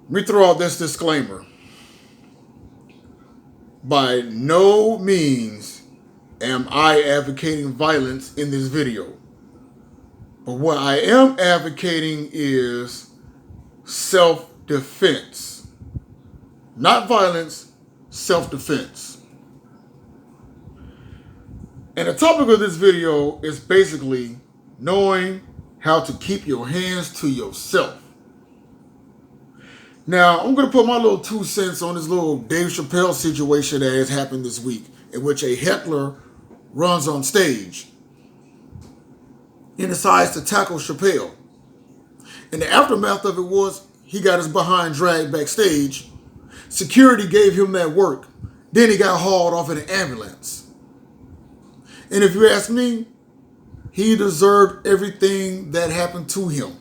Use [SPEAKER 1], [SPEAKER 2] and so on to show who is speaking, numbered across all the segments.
[SPEAKER 1] Let me throw out this disclaimer. By no means am I advocating violence in this video. But what I am advocating is self-defense. Not violence, self-defense. And the topic of this video is basically knowing how to keep your hands to yourself. Now, I'm going to put my little 2 cents on this little Dave Chappelle situation that has happened this week, in which a heckler runs on stage and decides to tackle Chappelle. And the aftermath of it was he got his behind dragged backstage. Security gave him that work. Then he got hauled off in an ambulance. And if you ask me, he deserved everything that happened to him.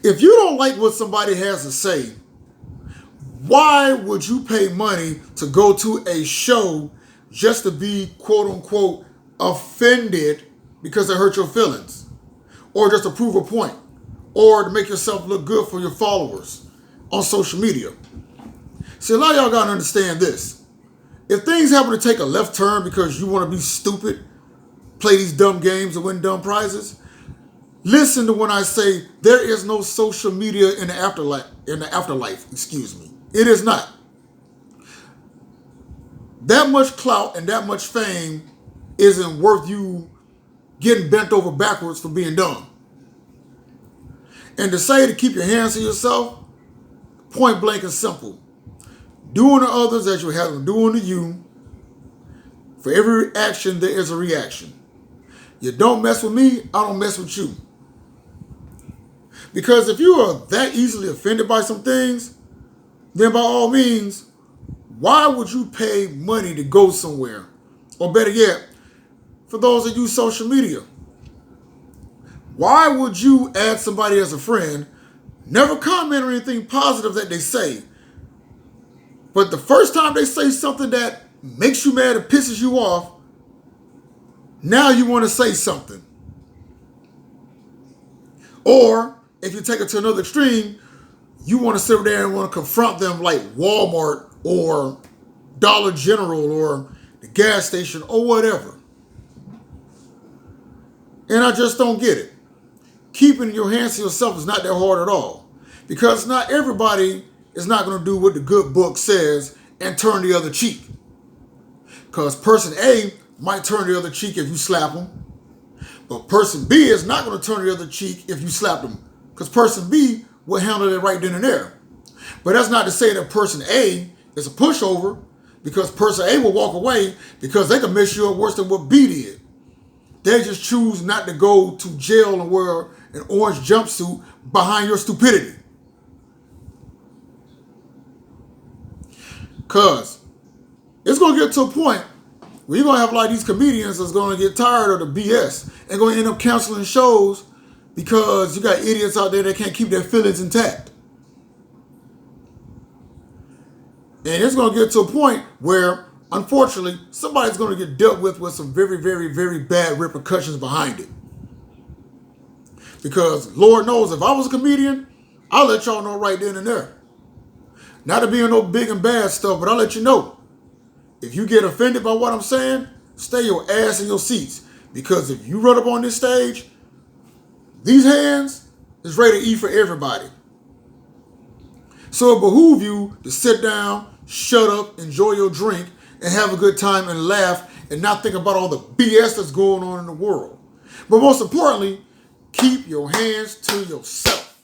[SPEAKER 1] If you don't like what somebody has to say, why would you pay money to go to a show just to be, quote unquote, offended because it hurt your feelings? Or just to prove a point? Or to make yourself look good for your followers on social media? See, a lot of y'all gotta understand this. If things happen to take a left turn because you want to be stupid, play these dumb games and win dumb prizes, listen to when I say there is no social media in the afterlife. It is not. That much clout and that much fame isn't worth you getting bent over backwards for being dumb. And to say to keep your hands to yourself, point blank and simple. Do unto others as you have them do unto you. For every action, there is a reaction. You don't mess with me, I don't mess with you. Because if you are that easily offended by some things, then by all means, why would you pay money to go somewhere? Or better yet, for those that use social media, why would you add somebody as a friend, never comment on anything positive that they say, but the first time they say something that makes you mad and pisses you off, now you want to say something? Or if you take it to another extreme, you want to sit there and want to confront them like Walmart or Dollar General or the gas station or whatever. And I just don't get it. Keeping your hands to yourself is not that hard at all. Because not everybody is not going to do what the good book says and turn the other cheek. Because person A might turn the other cheek if you slap them. But person B is not going to turn the other cheek if you slap them. Because person B will handle it right then and there. But that's not to say that person A is a pushover, because person A will walk away because they can mess you up worse than what B did. They just choose not to go to jail and wear an orange jumpsuit behind your stupidity. Because it's going to get to a point where you're going to have a lot of these comedians that's going to get tired of the BS and going to end up canceling shows because you got idiots out there that can't keep their feelings intact. And it's going to get to a point where, unfortunately, somebody's going to get dealt with some very, very, very bad repercussions behind it. Because Lord knows, if I was a comedian, I'll let y'all know right then and there. Not to be in no big and bad stuff, but I'll let you know. If you get offended by what I'm saying, stay your ass in your seats. Because if you run up on this stage, these hands is rated E for everybody. So it behooves you to sit down, shut up, enjoy your drink, and have a good time and laugh and not think about all the BS that's going on in the world. But most importantly, keep your hands to yourself.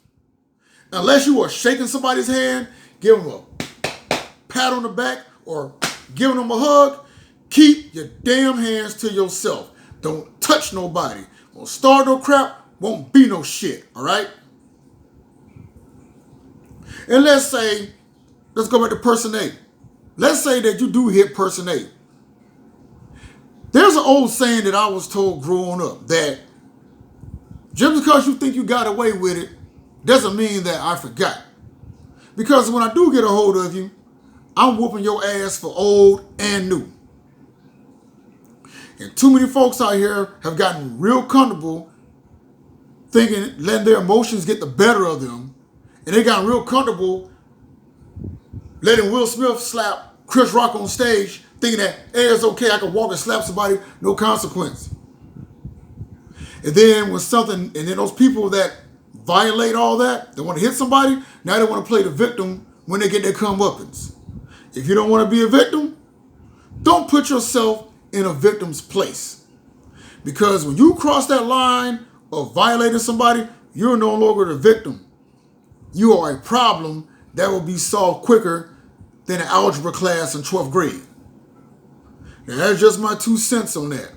[SPEAKER 1] Unless you are shaking somebody's hand, give them a pat on the back or giving them a hug, keep your damn hands to yourself. Don't touch nobody. Won't start no crap, won't be no shit, all right? And let's go back to person A. Let's say that you do hit person A. There's an old saying that I was told growing up that just because you think you got away with it doesn't mean that I forgot. Because when I do get a hold of you, I'm whooping your ass for old and new. And too many folks out here have gotten real comfortable thinking, letting their emotions get the better of them And they got real comfortable letting Will Smith slap Chris Rock on stage, thinking that, hey, it's okay, I can walk and slap somebody, no consequence. And then when something, and then those people that violate all that, they want to hit somebody, now they want to play the victim when they get their comeuppance. If you don't want to be a victim, don't put yourself in a victim's place. Because when you cross that line of violating somebody, you're no longer the victim. You are a problem that will be solved quicker than an algebra class in 12th grade. Now, that's just my 2 cents on that.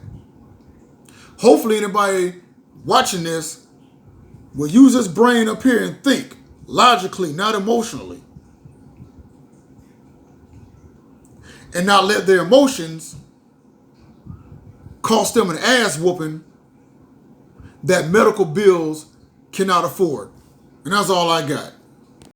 [SPEAKER 1] Hopefully anybody watching this will use his brain up here and think logically, not emotionally. And not let their emotions cost them an ass whooping that medical bills cannot afford. And that's all I got.